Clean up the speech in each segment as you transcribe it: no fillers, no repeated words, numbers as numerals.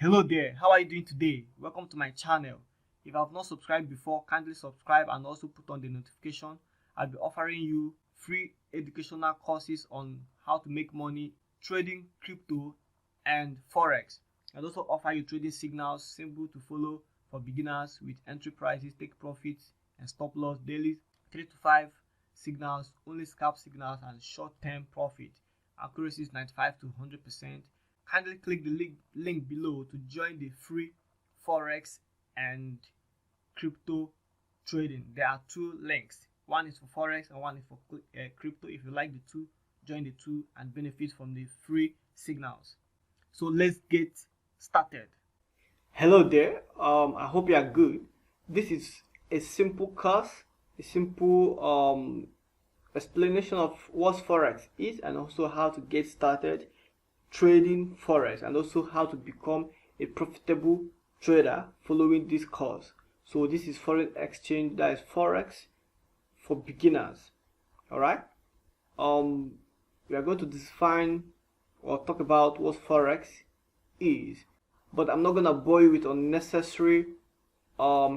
Hello there, how are you doing today? Welcome to my channel. If you have not subscribed before, kindly subscribe and also put on the notification. I'll be offering you free educational courses on how to make money trading crypto and forex. I'll also offer you trading signals, simple to follow for beginners with entry prices, take profits and stop loss daily, 3 to 5 signals, only scalp signals and short-term profit. Accuracy is 95 to 100%. Kindly click the link below to join the free forex and crypto trading. There are two links. One is for forex and one is for crypto. If you like the two, join the two and benefit from the free signals. So let's get started. Hello there. I hope you are good. This is a simple course, a simple explanation of what forex is and also how to get started trading forex and also how to become a profitable trader following this course. So this is foreign exchange, that is forex for beginners. All right. We are going to define or talk about what forex is, but I'm not going to bore you with unnecessary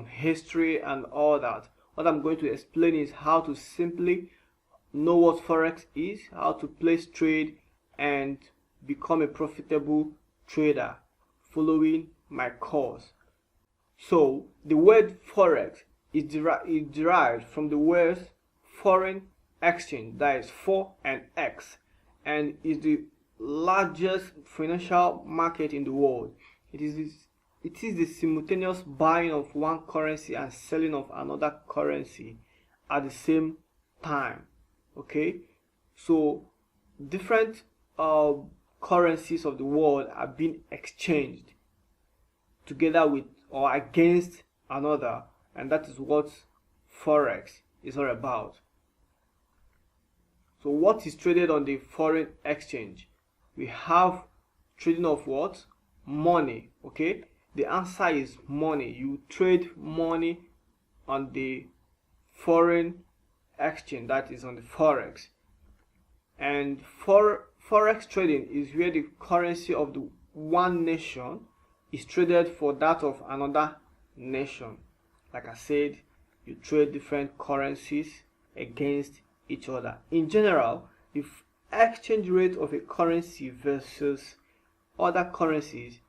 history and all that. What I'm going to explain is how to simply know what forex is, how to place trade and become a profitable trader following my course. So the word forex is derived from the words foreign exchange, that is 4 and X, and is the largest financial market in the world. It is the simultaneous buying of one currency and selling of another currency at the same time. Okay, so different currencies of the world are being exchanged together with or against another, and that is what forex is all about. So what is traded on the foreign exchange? We have trading of what? Money. Okay, the answer is money. You trade money on the foreign exchange, that is on the forex. And forex trading is where the currency of the one nation is traded for that of another nation. Like I said, you trade different currencies against each other. In general, the exchange rate of a currency versus other currencies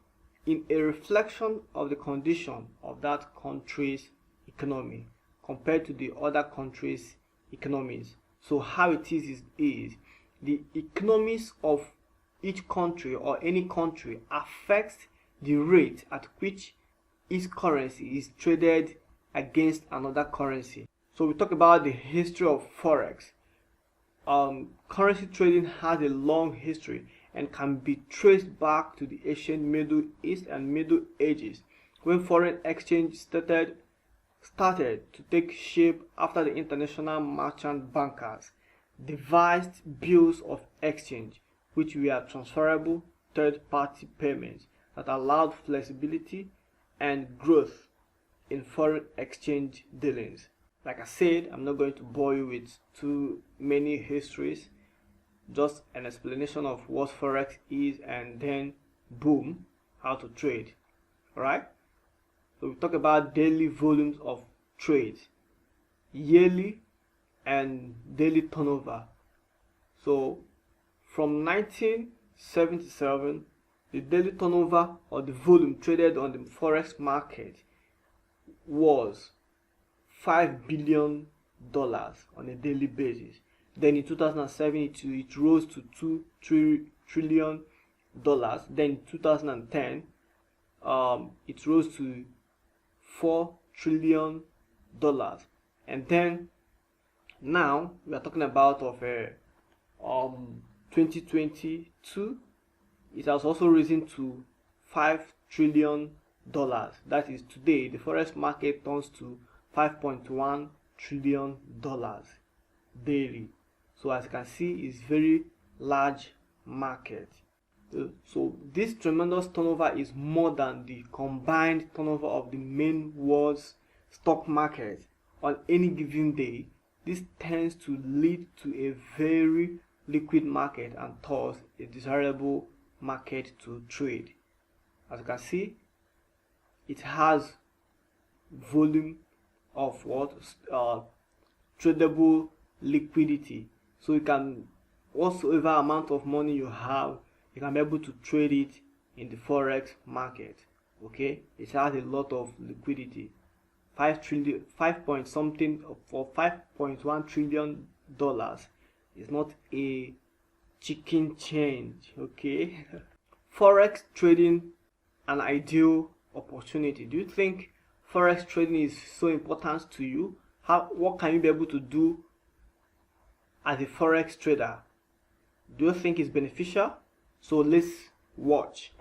is a reflection of the condition of that country's economy compared to the other countries' economies. So how it is the economies of each country or any country affects the rate at which each currency is traded against another currency. So we talk about the history of forex. Currency trading has a long history and can be traced back to the ancient Middle East and Middle Ages, when foreign exchange started to take shape after the international merchant bankers devised bills of exchange, which were transferable third-party payments that allowed flexibility and growth in foreign exchange dealings. Like I said, I'm not going to bore you with too many histories, just an explanation of what forex is and then boom, how to trade. Alright? So we talk about daily volumes of trades, yearly and daily turnover. So from 1977, the daily turnover or the volume traded on the forex market was $5 billion on a daily basis. Then in 2007 it rose to $2 trillion. Then in 2010 it rose to $4 trillion. And then now we are talking about 2022, it has also risen to $5 trillion. That is, today the forex market turns to $5.1 trillion daily. So as you can see, it's very large market. So this tremendous turnover is more than the combined turnover of the main world's stock market on any given day. This tends to lead to a very liquid market and thus a desirable market to trade. As you can see, it has volume of what tradable liquidity. So you can, whatsoever amount of money you have, you can be able to trade it in the forex market. Okay, it has a lot of liquidity. 5 point something for $5.1 trillion is not a chicken change. Okay. Forex trading, an ideal opportunity. Do you think forex trading is so important to you? What can you be able to do as a forex trader? Do you think it's beneficial? So let's watch.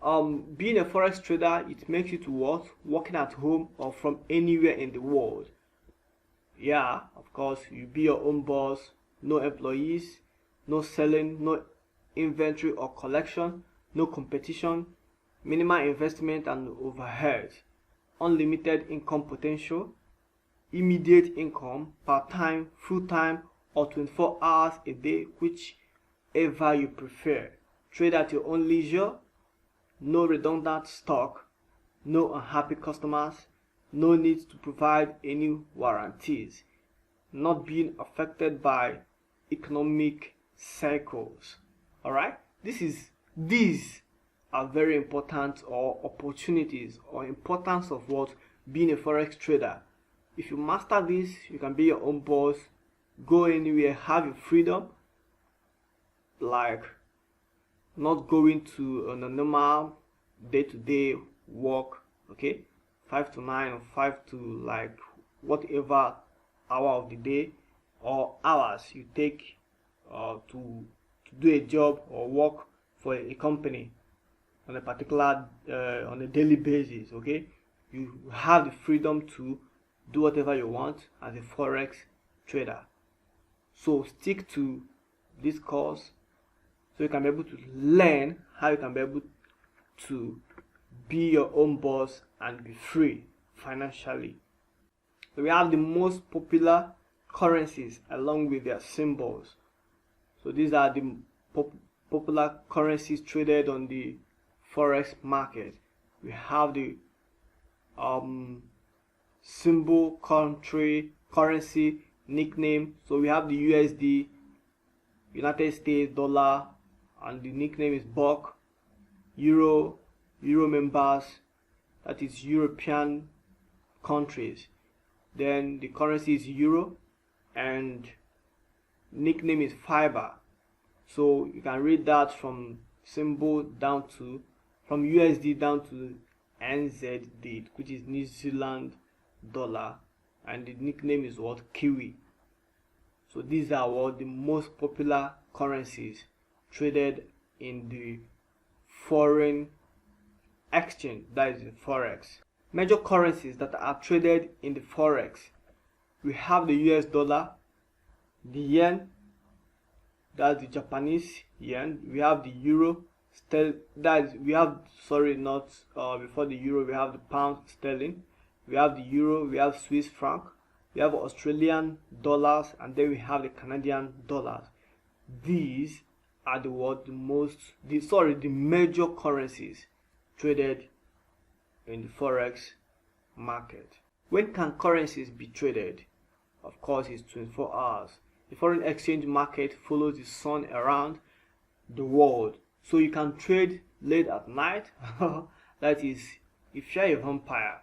Being a forex trader, it makes you to what? Working at home or from anywhere in the world. Yeah, of course, you be your own boss, no employees, no selling, no inventory or collection, no competition, minimal investment and overhead, unlimited income potential, immediate income, part-time, full-time, or 24 hours a day, whichever you prefer. Trade at your own leisure, no redundant stock, no unhappy customers, no need to provide any warranties, not being affected by economic cycles. Alright, these are very important, or opportunities or importance of what being a forex trader. If you master this, you can be your own boss, go anywhere, have your freedom, like not going to a normal day-to-day work, okay, 5 to 9 or 5 to like whatever hour of the day or hours you take to do a job or work for a company on a particular on a daily basis. Okay, you have the freedom to do whatever you want as a forex trader. So stick to this course so you can be able to learn how you can be able to be your own boss and be free financially. So we have the most popular currencies along with their symbols. So these are the popular currencies traded on the forex market. We have the symbol, country, currency, nickname. So we have the USD, United States dollar, and the nickname is buck. Euro members, that is European countries. Then the currency is euro and nickname is fiber. So you can read that from symbol down to, from USD down to NZD, which is New Zealand dollar, and the nickname is what? Kiwi. So these are what the most popular currencies traded in the foreign exchange, that is the forex. Major currencies that are traded in the forex: we have the US dollar, the yen, that's the Japanese yen, we have the euro, before the euro we have the pound sterling, we have the euro, we have Swiss franc, we have Australian dollars, and then we have the Canadian dollars. These are the major currencies traded in the forex market. When can currencies be traded? Of course, it's 24 hours. The foreign exchange market follows the sun around the world, so you can trade late at night. That is, if you're a vampire,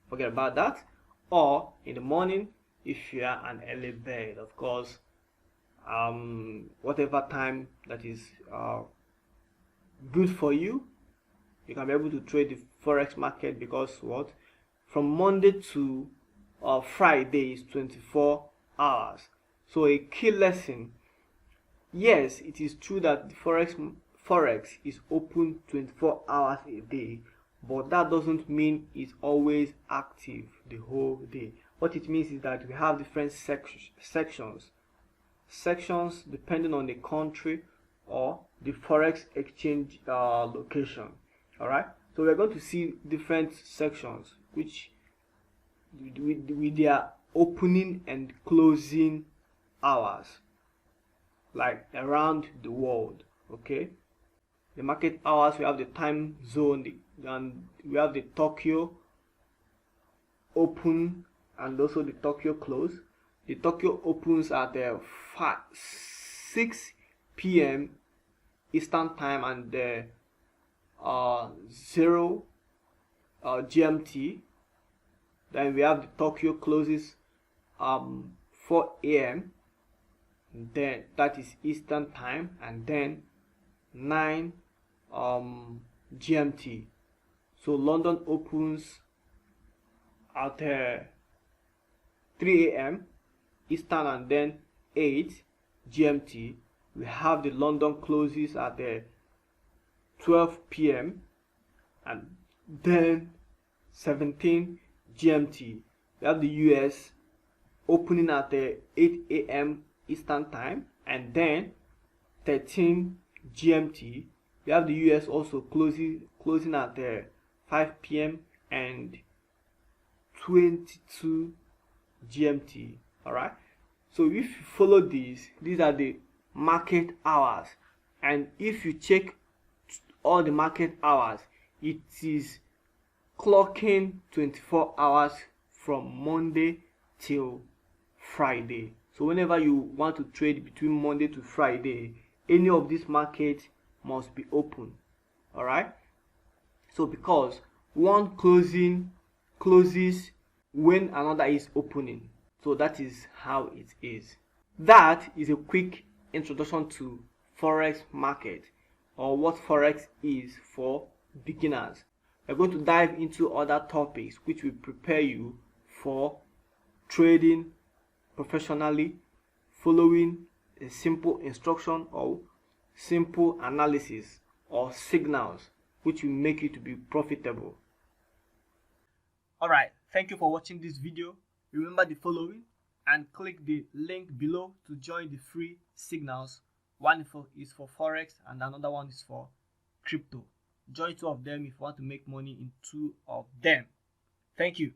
forget about that. Or in the morning, if you are an early bird, of course. Whatever time that is good for you, you can be able to trade the forex market, because what, from Monday to Friday is 24 hours. So a key lesson: yes, it is true that the forex is open 24 hours a day, but that doesn't mean it's always active the whole day. What it means is that we have different sections depending on the country or the forex exchange location. All right, so we're going to see different sections which with their opening and closing hours, like around the world. Okay, the market hours, we have the time zone, and we have the Tokyo open and also the Tokyo close. The Tokyo opens at 6 p.m. Eastern time and 0 GMT. Then we have the Tokyo closes 4 a.m. then that is Eastern time, and then 9 GMT. So London opens at 3 a.m. Eastern and then 8 GMT. We have the London closes at 12 p.m. and then 17 GMT. We have the US opening at 8 a.m. Eastern time and then 13 GMT. We have the US also closing at 5 p.m. and 22 GMT. Alright, so if you follow these are the market hours, and if you check all the market hours, it is clocking 24 hours from Monday till Friday. So whenever you want to trade between Monday to Friday, any of these markets must be open. Alright, so because one closes when another is opening. So that is how it is. That is a quick introduction to Forex market, or what Forex is for beginners. We're going to dive into other topics which will prepare you for trading professionally, following a simple instruction or simple analysis or signals which will make you to be profitable. Alright, thank you for watching this video. Remember the following and click the link below to join the free signals. One is for Forex and another one is for crypto. Join two of them if you want to make money in two of them. Thank you.